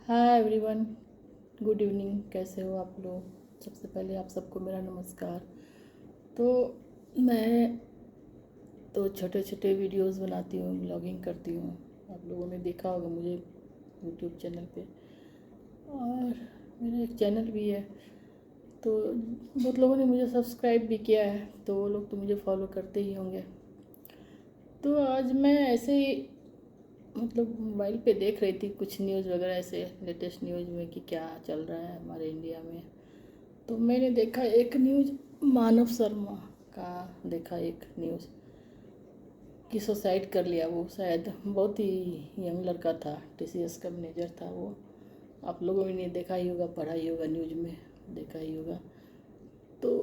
Hi everyone, good evening. कैसे हो आप लोग? सबसे पहले आप सबको मेरा नमस्कार। तो मैं तो छोटे छोटे वीडियोस बनाती हूँ, ब्लॉगिंग करती हूँ। आप लोगों ने देखा होगा मुझे यूट्यूब चैनल पे, और मेरा एक चैनल भी है। तो बहुत लोगों ने मुझे सब्सक्राइब भी किया है, तो वो लोग तो मुझे फॉलो करते ही होंगे। तो आज मैं ऐसे ही मोबाइल पे देख रही थी कुछ न्यूज़ वगैरह, ऐसे लेटेस्ट न्यूज़ में कि क्या चल रहा है हमारे इंडिया में। तो मैंने देखा एक न्यूज़, मानव शर्मा का देखा एक न्यूज़ कि सुसाइड कर लिया। वो शायद बहुत ही यंग लड़का था, टीसीएस का मैनेजर था वो। आप लोगों ने देखा ही होगा, पढ़ा ही होगा, न्यूज़ में देखा ही होगा। तो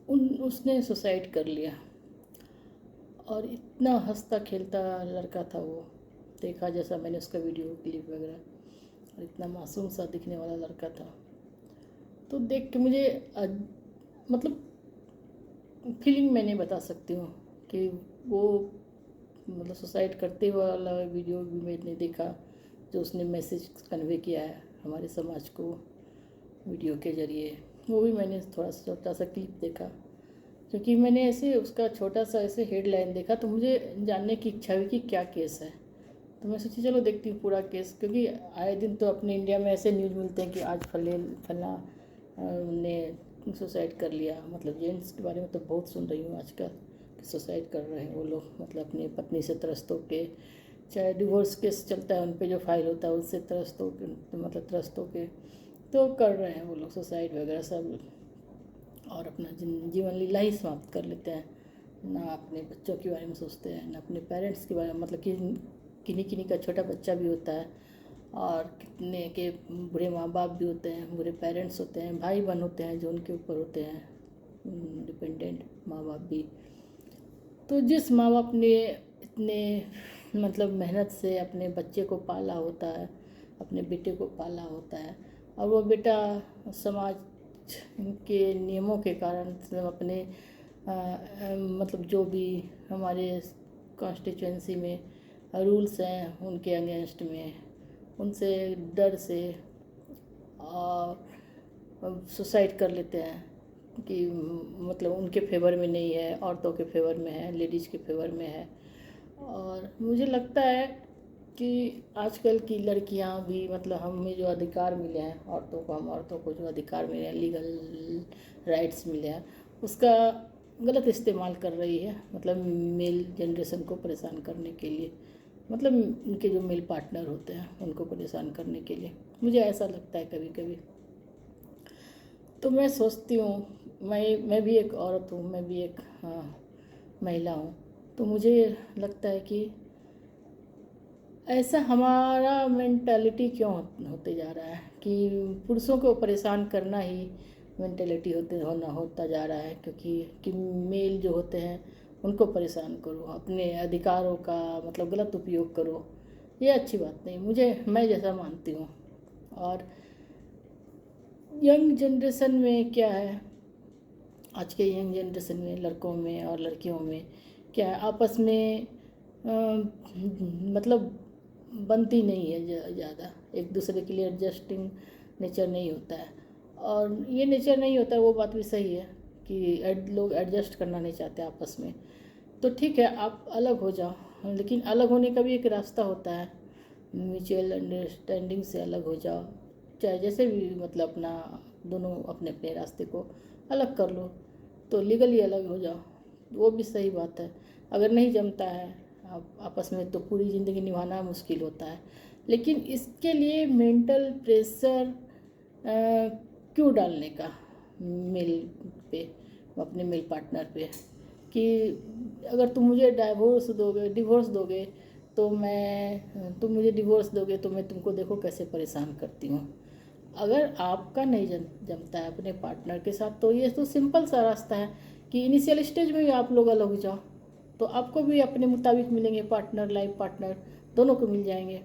उसने सुसाइड कर लिया, और इतना हंसता खेलता लड़का था वो, देखा जैसा मैंने उसका वीडियो क्लिप वगैरह, और इतना मासूम सा दिखने वाला लड़का था। तो देख के मुझे मतलब फीलिंग मैं नहीं बता सकती हूँ कि वो सुसाइड करते हुए वाला वीडियो भी मैंने देखा, जो उसने मैसेज कन्वे किया है हमारे समाज को वीडियो के ज़रिए। वो भी मैंने थोड़ा सा छोटा सा क्लिप देखा, क्योंकि मैंने ऐसे उसका छोटा सा ऐसे हेडलाइन देखा तो मुझे जानने की इच्छा हुई कि क्या केस है। तो मैं सोची चलो देखती हूँ पूरा केस, क्योंकि आए दिन तो अपने इंडिया में ऐसे न्यूज़ मिलते हैं कि आज फला ने सुसाइड कर लिया। जेंट्स के बारे में तो बहुत सुन रही हूँ आजकल कि सुसाइड कर रहे हैं वो लोग, अपनी पत्नी से त्रस्त होके, चाहे डिवोर्स केस चलता है उन पे जो फाइल होता है उससे त्रस्त होके, त्रस्त होके तो कर रहे हैं वो लोग सुसाइड वगैरह सब, और अपना जीवन लीला ही समाप्त कर लेते हैं। ना अपने बच्चों के बारे में सोचते हैं, ना अपने पेरेंट्स के बारे में, कि किन्हीं किन्हीं का छोटा बच्चा भी होता है, और कितने के बुरे माँ बाप भी होते हैं, बुरे पेरेंट्स होते हैं, भाई बहन होते हैं जो उनके ऊपर होते हैं डिपेंडेंट माँ बाप भी। तो जिस माँ बाप ने इतने मेहनत से अपने बच्चे को पाला होता है, अपने बेटे को पाला होता है, और वो बेटा समाज के नियमों के कारण अपने जो भी हमारे कॉन्स्टिट्यूंसी में रूल्स हैं उनके अगेंस्ट में, उनसे डर से सुसाइड कर लेते हैं कि उनके फेवर में नहीं है, औरतों के फेवर में है, लेडीज़ के फेवर में है। और मुझे लगता है कि आजकल की लड़कियां भी हमें जो अधिकार मिले हैं, औरतों को जो अधिकार मिले हैं, लीगल राइट्स मिले हैं, उसका गलत इस्तेमाल कर रही है, मेल जनरेशन को परेशान करने के लिए, उनके जो मेल पार्टनर होते हैं उनको परेशान करने के लिए। मुझे ऐसा लगता है कभी कभी। तो मैं सोचती हूँ, मैं भी एक औरत हूँ, मैं भी एक महिला हूँ। तो मुझे लगता है कि ऐसा हमारा मेंटालिटी क्यों होते जा रहा है कि पुरुषों को परेशान करना ही मेंटालिटी होता जा रहा है, क्योंकि मेल जो होते हैं उनको परेशान करो, अपने अधिकारों का गलत उपयोग करो, ये अच्छी बात नहीं, मैं जैसा मानती हूँ। और यंग जनरेशन में क्या है, आज के यंग जनरेशन में लड़कों में और लड़कियों में क्या है, आपस में बनती नहीं है ज़्यादा, एक दूसरे के लिए एडजस्टिंग नेचर नहीं होता है। और ये नेचर नहीं होता है, वो बात भी सही है कि लोग एडजस्ट करना नहीं चाहते आपस में। तो ठीक है, आप अलग हो जाओ, लेकिन अलग होने का भी एक रास्ता होता है, म्यूचुअल अंडरस्टैंडिंग से अलग हो जाओ, चाहे जैसे भी अपना दोनों अपने अपने रास्ते को अलग कर लो, तो लीगली अलग हो जाओ, वो भी सही बात है। अगर नहीं जमता है आप आपस में तो पूरी ज़िंदगी निभाना मुश्किल होता है। लेकिन इसके लिए मेंटल प्रेशर क्यों डालने का मेल पे, अपने मेल पार्टनर पे, कि अगर तुम मुझे डिवोर्स दोगे तो तुम मुझे डिवोर्स दोगे तो मैं तुमको देखो कैसे परेशान करती हूँ। अगर आपका नहीं जमता है अपने पार्टनर के साथ, तो ये तो सिंपल सा रास्ता है कि इनिशियल स्टेज में ही आप लोग अलग हो जाओ, तो आपको भी अपने मुताबिक मिलेंगे पार्टनर, लाइफ पार्टनर दोनों को मिल जाएंगे।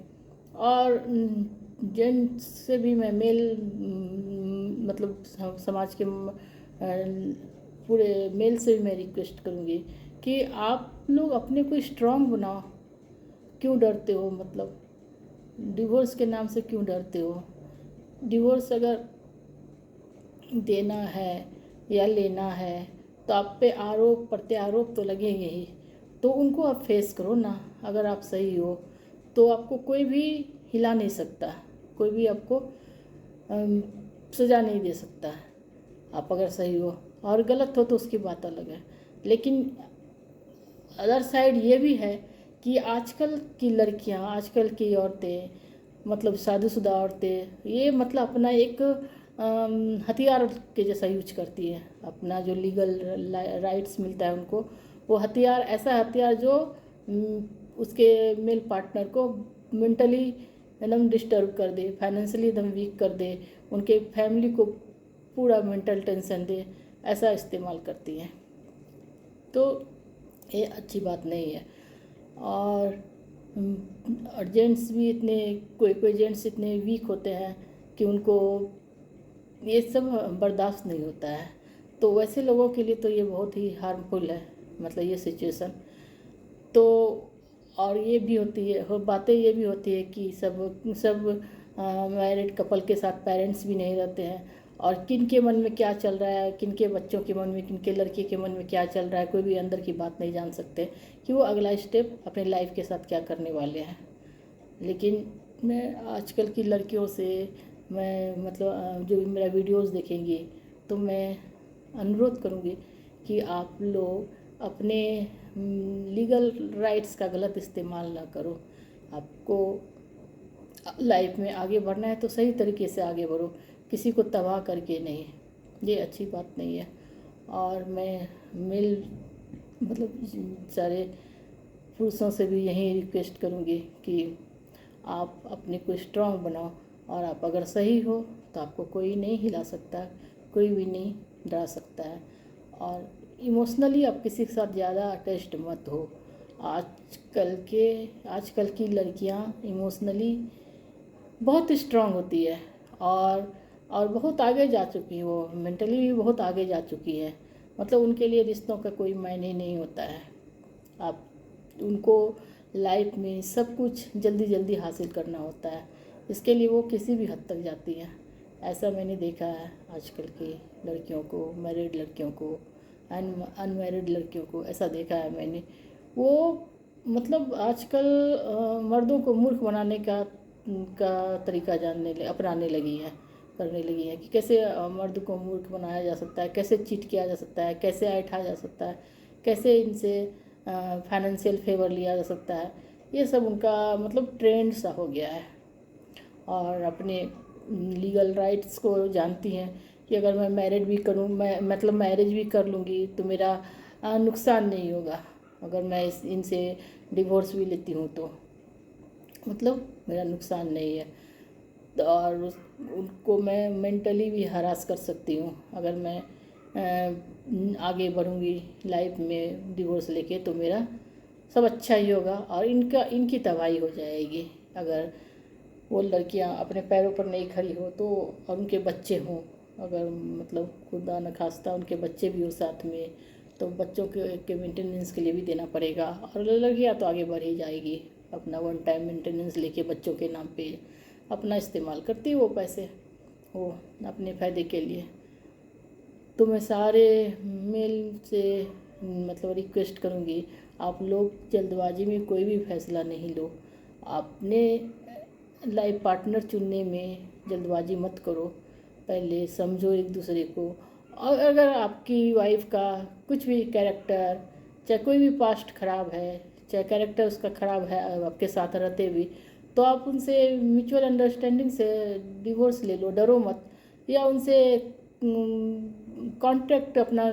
और जेंट्स से भी मैं मेल समाज के पूरे मेल से भी मैं रिक्वेस्ट करूँगी कि आप लोग अपने को स्ट्रांग बनाओ। क्यों डरते हो? डिवोर्स के नाम से क्यों डरते हो? डिवोर्स अगर देना है या लेना है तो आप पे आरोप प्रत्यारोप तो लगेंगे ही, तो उनको आप फेस करो ना। अगर आप सही हो तो आपको कोई भी हिला नहीं सकता, कोई भी आपको सज़ा नहीं दे सकता। आप अगर सही हो, और गलत हो तो उसकी बात अलग है। लेकिन अदर साइड ये भी है कि आजकल की लड़कियां, आजकल की औरतें, मतलब शादीशुदा औरतें, ये मतलब अपना एक हथियार के जैसा यूज करती है। अपना जो लीगल राइट्स मिलता है उनको, वो हथियार, ऐसा हथियार जो उसके मेल पार्टनर को मेंटली एकदम डिस्टर्ब कर दे, फाइनेंशियली एकदम वीक कर दे, उनके फैमिली को पूरा मेंटल टेंशन दे, ऐसा इस्तेमाल करती हैं। तो ये अच्छी बात नहीं है। और जेंट्स भी इतने, कोई कोई जेंट्स इतने वीक होते हैं कि उनको ये सब बर्दाश्त नहीं होता है। तो वैसे लोगों के लिए तो ये बहुत ही हार्मफुल है, मतलब ये सिचुएशन। तो और ये भी होती है, बातें ये भी होती है कि सब सब मैरिड कपल के साथ पेरेंट्स भी नहीं रहते हैं, और किन के मन में क्या चल रहा है, किन के बच्चों के मन में, किन के लड़के के मन में क्या चल रहा है, कोई भी अंदर की बात नहीं जान सकते कि वो अगला स्टेप अपने लाइफ के साथ क्या करने वाले हैं। लेकिन मैं आजकल की लड़कियों से, मैं मतलब जो भी मेरा वीडियोस देखेंगी तो मैं अनुरोध करूँगी कि आप लोग अपने लीगल राइट्स का गलत इस्तेमाल ना करो। आपको लाइफ में आगे बढ़ना है तो सही तरीके से आगे बढ़ो, किसी को तबाह करके नहीं। ये अच्छी बात नहीं है। और मैं मेल मतलब सारे पुरुषों से भी यही रिक्वेस्ट करूँगी कि आप अपने को स्ट्रांग बनाओ, और आप अगर सही हो तो आपको कोई नहीं हिला सकता, कोई भी नहीं डरा सकता है। और इमोशनली आप किसी के साथ ज़्यादा अटैच्ड मत हो। आजकल की लड़कियां इमोशनली बहुत स्ट्रांग होती है, और बहुत आगे जा चुकी है, वो मेंटली भी बहुत आगे जा चुकी है। मतलब उनके लिए रिश्तों का कोई मायने नहीं होता है। आप उनको लाइफ में सब कुछ जल्दी जल्दी हासिल करना होता है, इसके लिए वो किसी भी हद तक जाती हैं। ऐसा मैंने देखा है आजकल की लड़कियों को, मैरिड लड़कियों को, अनमैरिड लड़कियों को, ऐसा देखा है मैंने। वो मतलब आजकल मर्दों को मूर्ख बनाने का तरीका अपनाने लगी है, करने लगी है कि कैसे मर्द को मूर्ख बनाया जा सकता है, कैसे चीट किया जा सकता है, कैसे ऐठा जा सकता है, कैसे इनसे फाइनेंशियल फेवर लिया जा सकता है। ये सब उनका मतलब ट्रेंड सा हो गया है। और अपने लीगल राइट्स को जानती हैं कि अगर मैं मैरिड भी करूँ, मैं मतलब मैरिज भी कर लूँगी तो मेरा नुकसान नहीं होगा। अगर मैं इनसे डिवोर्स भी लेती हूँ तो मतलब मेरा नुकसान नहीं है। और उनको मैं मेंटली भी हरास कर सकती हूँ। अगर मैं आगे बढ़ूँगी लाइफ में डिवोर्स लेके तो मेरा सब अच्छा ही होगा, और इनकी तबाही हो जाएगी। अगर वो लड़कियां अपने पैरों पर नहीं खड़ी हो तो, और उनके बच्चे हों, अगर मतलब खुदा न खास्ता उनके बच्चे भी हो साथ में, तो बच्चों के मेंटेनेंस के लिए भी देना पड़ेगा। और लड़कियां तो आगे बढ़ ही जाएगी, अपना वन टाइम मेंटेनेंस लेके बच्चों के नाम पे अपना इस्तेमाल करती है वो पैसे, वो अपने फ़ायदे के लिए। तो मैं सारे मेल से मतलब रिक्वेस्ट करूँगी, आप लोग जल्दबाजी में कोई भी फैसला नहीं लो। आपने लाइफ पार्टनर चुनने में जल्दबाजी मत करो, पहले समझो एक दूसरे को। और अगर आपकी वाइफ का कुछ भी कैरेक्टर, चाहे कोई भी पास्ट खराब है, चाहे कैरेक्टर उसका खराब है आपके साथ रहते भी, तो आप उनसे म्यूचुअल अंडरस्टैंडिंग से डिवोर्स ले लो, डरो मत। या उनसे कांटेक्ट अपना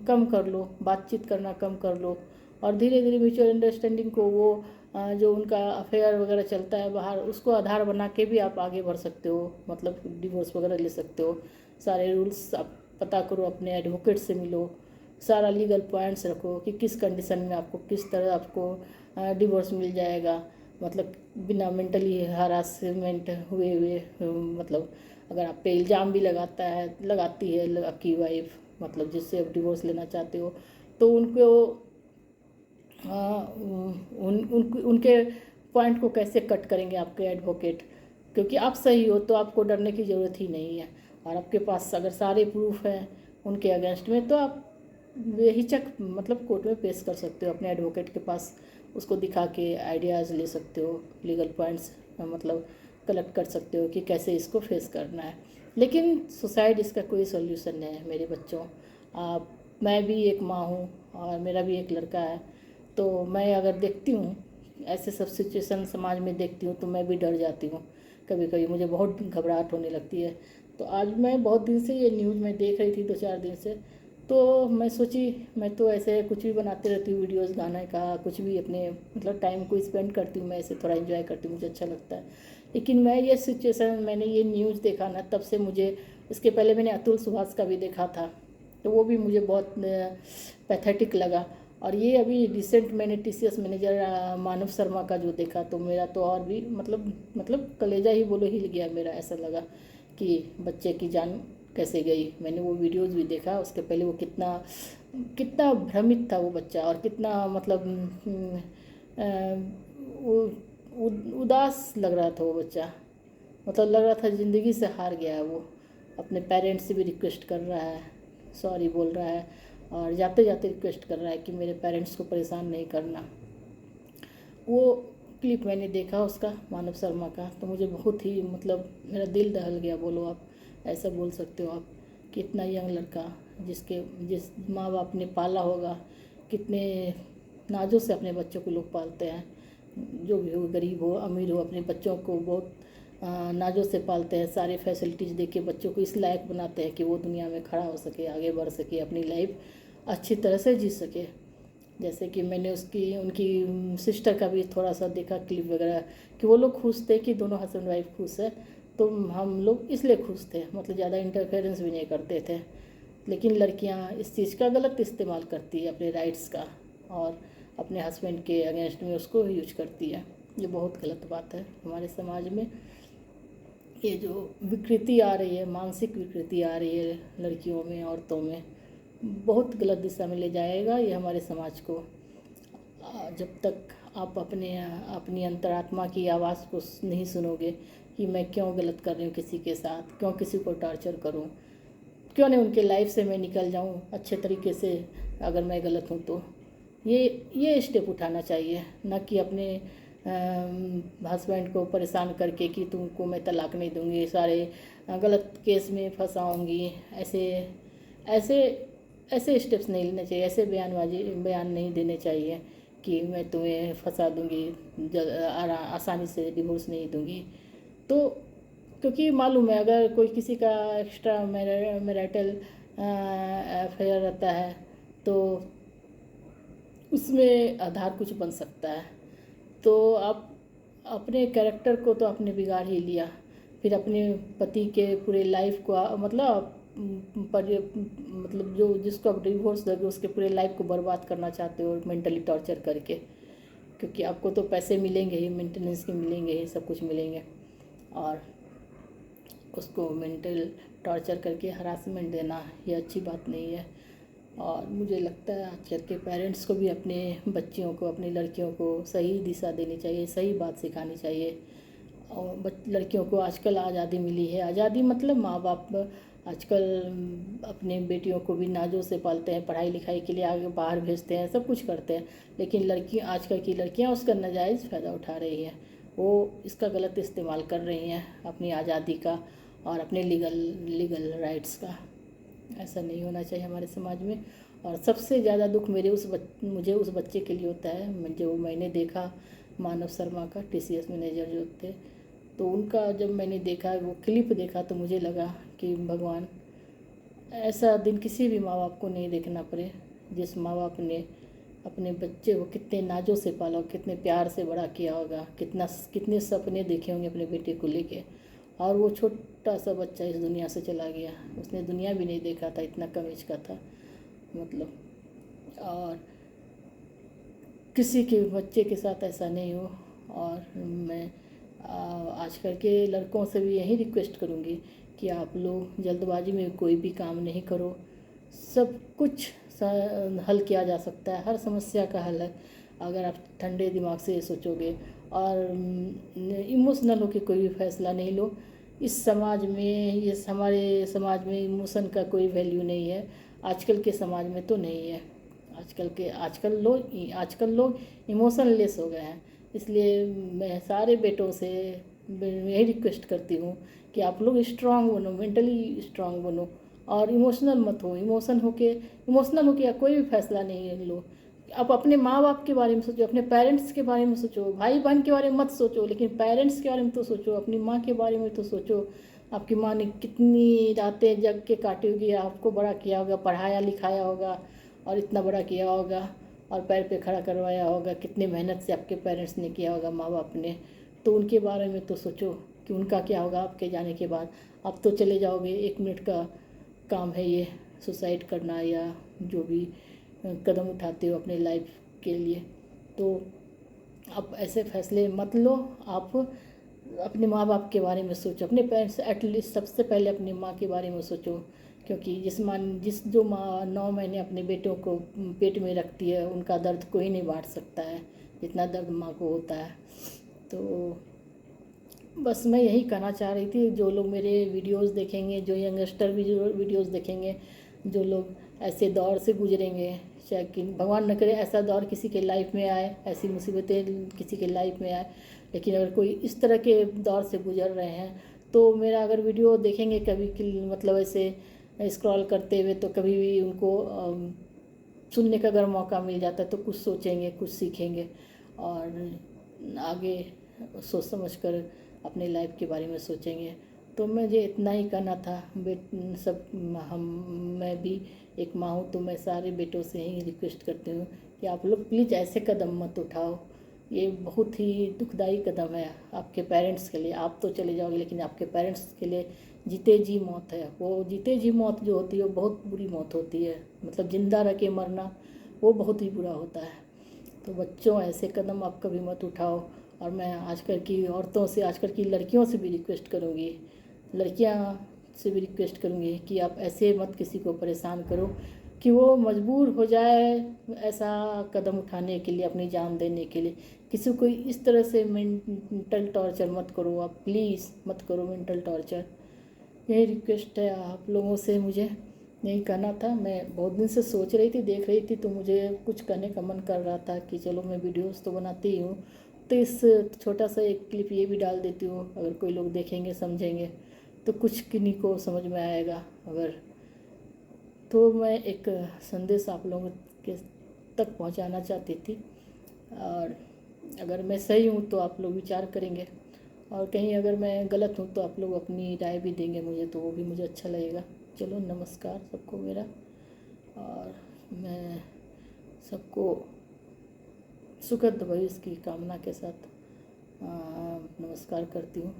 कम कर लो, बातचीत करना कम कर लो, और धीरे धीरे म्यूचुअल अंडरस्टैंडिंग को वो जो उनका अफेयर वगैरह चलता है बाहर, उसको आधार बना के भी आप आगे बढ़ सकते हो, मतलब डिवोर्स वगैरह ले सकते हो। सारे रूल्स आप पता करो, अपने एडवोकेट से मिलो, सारा लीगल पॉइंट्स रखो कि किस कंडीशन में आपको, किस तरह आपको डिवोर्स मिल जाएगा, मतलब बिना मेंटली हरासमेंट हुए हुए। मतलब अगर आप पे इल्ज़ाम भी लगाती है आपकी वाइफ, मतलब जिससे आप डिवोर्स लेना चाहते हो, तो उनको उनके पॉइंट को कैसे कट करेंगे आपके एडवोकेट, क्योंकि आप सही हो तो आपको डरने की ज़रूरत ही नहीं है। और आपके पास अगर सारे प्रूफ हैं उनके अगेंस्ट में, तो आप बेहिचक मतलब कोर्ट में पेश कर सकते हो अपने एडवोकेट के पास, उसको दिखा के आइडियाज़ ले सकते हो, लीगल पॉइंट्स मतलब कलेक्ट कर सकते हो कि कैसे इसको फेस करना है। लेकिन सुसाइड इसका कोई सॉल्यूशन नहीं है मेरे बच्चों। आप मैं भी एक माँ हूँ और मेरा भी एक लड़का है, तो मैं अगर देखती हूँ ऐसे सब सिचुएशन समाज में देखती हूँ तो मैं भी डर जाती हूँ। कभी कभी मुझे बहुत घबराहट होने लगती है। तो आज मैं बहुत दिन से ये न्यूज़ में देख रही थी, 2-4 दिन से, तो मैं सोची मैं तो ऐसे कुछ भी बनाती रहती हूँ, वीडियोस गाने का कुछ भी, अपने मतलब टाइम को स्पेंड करती हूँ मैं ऐसे, थोड़ा एंजॉय करती हूँ, मुझे अच्छा लगता है। लेकिन मैं ये सिचुएशन, मैंने ये न्यूज़ देखा ना, तब से मुझे, इसके पहले मैंने अतुल सुभाष का भी देखा था, तो वो भी मुझे बहुत पैथेटिक लगा। और ये अभी रिसेंट मैंने TCS मैनेजर मानव शर्मा का जो देखा, तो मेरा तो और भी मतलब कलेजा ही बोलो हिल गया मेरा। ऐसा लगा कि बच्चे की जान कैसे गई। मैंने वो वीडियोज़ भी देखा, उसके पहले वो कितना कितना भ्रमित था वो बच्चा, और कितना मतलब उदास लग रहा था वो बच्चा। मतलब लग रहा था ज़िंदगी से हार गया है वो। अपने पेरेंट्स से भी रिक्वेस्ट कर रहा है, सॉरी बोल रहा है, और जाते जाते रिक्वेस्ट कर रहा है कि मेरे पेरेंट्स को परेशान नहीं करना। वो क्लिप मैंने देखा उसका, मानव शर्मा का, तो मुझे बहुत ही मतलब मेरा दिल दहल गया, बोलो आप, ऐसा बोल सकते हो आप कि इतना यंग लड़का जिस माँ बाप ने पाला होगा, कितने नाजों से अपने बच्चों को लोग पालते हैं, जो भी हो, गरीब हो अमीर हो, अपने बच्चों को बहुत नाजों से पालते हैं, सारे फैसिलिटीज़ दे के बच्चों को इस लायक बनाते हैं कि वो दुनिया में खड़ा हो सके, आगे बढ़ सके, अपनी लाइफ अच्छी तरह से जी सके। जैसे कि मैंने उनकी सिस्टर का भी थोड़ा सा देखा क्लिप वगैरह, कि वो लोग खुश थे कि दोनों हस्बैंड वाइफ खुश है, तो हम लोग इसलिए खुश थे, मतलब ज़्यादा इंटरफेरेंस भी नहीं करते थे। लेकिन लड़कियां इस चीज़ का गलत इस्तेमाल करती है अपने राइट्स का, और अपने हस्बैंड के अगेंस्ट में उसको यूज करती है। ये बहुत गलत बात है हमारे समाज में। ये जो विकृति आ रही है, मानसिक विकृति आ रही है लड़कियों में, औरतों में, बहुत गलत दिशा में ले जाएगा ये हमारे समाज को। जब तक आप अपनी अंतरात्मा की आवाज़ को नहीं सुनोगे कि मैं क्यों गलत कर रही हूँ किसी के साथ, क्यों किसी को टॉर्चर करूँ, क्यों नहीं उनके लाइफ से मैं निकल जाऊँ अच्छे तरीके से, अगर मैं गलत हूँ तो ये स्टेप उठाना चाहिए, न कि अपने हस्बैंड को परेशान करके कि तुमको मैं तलाक नहीं दूँगी, सारे गलत केस में फंसाऊँगी। ऐसे ऐसे ऐसे स्टेप्स नहीं लेने चाहिए, ऐसे बयान नहीं देने चाहिए कि मैं तुम्हें फंसा दूँगी, आसानी से डिवोर्स नहीं दूँगी। तो क्योंकि मालूम है अगर कोई किसी का एक्स्ट्रा मैरिटल अफेयर रहता है तो उसमें आधार कुछ बन सकता है। तो आप अपने कैरेक्टर को तो आपने बिगाड़ ही लिया, फिर अपने पति के पूरे लाइफ को मतलब जो जिसको आप डिवोर्स दोगे उसके पूरे लाइफ को बर्बाद करना चाहते हो मेंटली टॉर्चर करके, क्योंकि आपको तो पैसे मिलेंगे ही, मेंटेनेंस के मिलेंगे ही, सब कुछ मिलेंगे, और उसको मेंटल टॉर्चर करके हरासमेंट देना ये अच्छी बात नहीं है। और मुझे लगता है आजकल के पेरेंट्स को भी अपने बच्चियों को, अपनी लड़कियों को सही दिशा देनी चाहिए, सही बात सिखानी चाहिए। और लड़कियों को आजकल आज़ादी मिली है, आज़ादी मतलब माँ बाप आजकल अपने बेटियों को भी नाजों से पालते हैं, पढ़ाई लिखाई के लिए आगे बाहर भेजते हैं, सब कुछ करते हैं। लेकिन आजकल की लड़कियाँ उसका नाजायज़ फ़ायदा उठा रही हैं, वो इसका गलत इस्तेमाल कर रही हैं अपनी आज़ादी का और अपने लीगल राइट्स का। ऐसा नहीं होना चाहिए हमारे समाज में। और सबसे ज़्यादा दुख मुझे उस बच्चे के लिए होता है जो मैंने देखा, मानव शर्मा का, TCS मैनेजर जो थे, तो उनका जब मैंने देखा, वो क्लिप देखा, तो मुझे लगा कि भगवान, ऐसा दिन किसी भी माँ बाप को नहीं देखना पड़े जिस माँ बाप ने अपने बच्चे को कितने नाजों से पाला, कितने प्यार से बड़ा किया होगा, कितने सपने देखे होंगे अपने बेटे को लेके, और वो छोटा सा बच्चा इस दुनिया से चला गया। उसने दुनिया भी नहीं देखा था, इतना कम एज का था मतलब। और किसी के बच्चे के साथ ऐसा नहीं हो। और मैं आजकल के लड़कों से भी यही रिक्वेस्ट करूँगी कि आप लोग जल्दबाजी में कोई भी काम नहीं करो, सब कुछ हल किया जा सकता है, हर समस्या का हल है अगर आप ठंडे दिमाग से सोचोगे और इमोशनल होकर कोई भी फैसला नहीं लो। इस समाज में, ये हमारे समाज में इमोशन का कोई वैल्यू नहीं है। आजकल के समाज में तो नहीं है। आजकल लोग इमोशनलेस हो गए हैं। इसलिए मैं सारे बेटों से यही रिक्वेस्ट करती हूँ कि आप लोग स्ट्रांग बनो, मेंटली स्ट्रांग बनो और इमोशनल मत हो। इमोशनल होके या कोई भी फैसला नहीं लो। आप अपने माँ बाप के बारे में सोचो, अपने पेरेंट्स के बारे में सोचो, भाई बहन के बारे में मत सोचो, लेकिन पेरेंट्स के बारे में तो सोचो, अपनी माँ के बारे में तो सोचो। आपकी माँ ने कितनी रातें जग के काटी होगी, आपको बड़ा किया होगा, पढ़ाया लिखाया होगा और इतना बड़ा किया होगा और पैर पे खड़ा करवाया होगा। कितनी मेहनत से आपके पेरेंट्स ने किया होगा, माँ बाप ने। तो उनके बारे में तो सोचो कि उनका क्या होगा आपके जाने के बाद। आप तो चले जाओगे, 1 मिनट का काम है ये सुसाइड करना या जो भी कदम उठाते हो अपने लाइफ के लिए। तो आप ऐसे फैसले मत लो। आप अपने माँ बाप के बारे में सोचो, अपने पेरेंट्स, एटलीस्ट सबसे पहले अपनी माँ के बारे में सोचो। क्योंकि जो माँ 9 महीने अपने बेटों को पेट में रखती है, उनका दर्द कोई नहीं बांट सकता है जितना दर्द माँ को होता है। तो बस मैं यही कहना चाह रही थी। जो लोग मेरे वीडियोस देखेंगे, जो यंगस्टर वीडियोस देखेंगे, जो लोग ऐसे दौर से गुजरेंगे, चाहे कि भगवान न करे ऐसा दौर किसी के लाइफ में आए, ऐसी मुसीबतें किसी के लाइफ में आए, लेकिन अगर कोई इस तरह के दौर से गुजर रहे हैं तो मेरा अगर वीडियो देखेंगे कभी मतलब ऐसे स्क्रॉल करते हुए, तो कभी भी उनको सुनने का अगर मौका मिल जाता है तो कुछ सोचेंगे, कुछ सीखेंगे और आगे सोच समझ कर अपने लाइफ के बारे में सोचेंगे। तो मुझे इतना ही कहना था। मैं भी एक माँ हूँ, तो मैं सारे बेटों से ही रिक्वेस्ट करती हूँ कि आप लोग प्लीज़ ऐसे कदम मत उठाओ। ये बहुत ही दुखदाई कदम है आपके पेरेंट्स के लिए। आप तो चले जाओगे, लेकिन आपके पेरेंट्स के लिए जीते जी मौत है। वो जीते जी मौत जो होती है वो बहुत बुरी मौत होती है। मतलब जिंदा रह के मरना वो बहुत ही बुरा होता है। तो बच्चों, ऐसे कदम आप कभी मत उठाओ। और मैं आजकल की औरतों से, आजकल की लड़कियों से भी रिक्वेस्ट करूँगी, लड़कियां से भी रिक्वेस्ट करूँगी कि आप ऐसे मत किसी को परेशान करो कि वो मजबूर हो जाए ऐसा कदम उठाने के लिए, अपनी जान देने के लिए। किसी को इस तरह से मेंटल टॉर्चर मत करो, आप प्लीज़ मत करो मेंटल टॉर्चर। यही रिक्वेस्ट है आप लोगों से। मुझे यही कहना था। मैं बहुत दिन से सोच रही थी, देख रही थी, तो मुझे कुछ करने का मन कर रहा था कि चलो मैं वीडियोस तो बनाती ही हूँ, तो इस छोटा सा एक क्लिप ये भी डाल देती हूँ। अगर कोई लोग देखेंगे, समझेंगे तो कुछ किन्हीं को समझ में आएगा। अगर तो मैं एक संदेश आप लोगों के तक पहुंचाना चाहती थी। और अगर मैं सही हूँ तो आप लोग विचार करेंगे, और कहीं अगर मैं गलत हूँ तो आप लोग अपनी राय भी देंगे मुझे, तो वो भी मुझे अच्छा लगेगा। चलो, नमस्कार सबको मेरा। और मैं सबको सुखद भविष्य की कामना के साथ नमस्कार करती हूँ।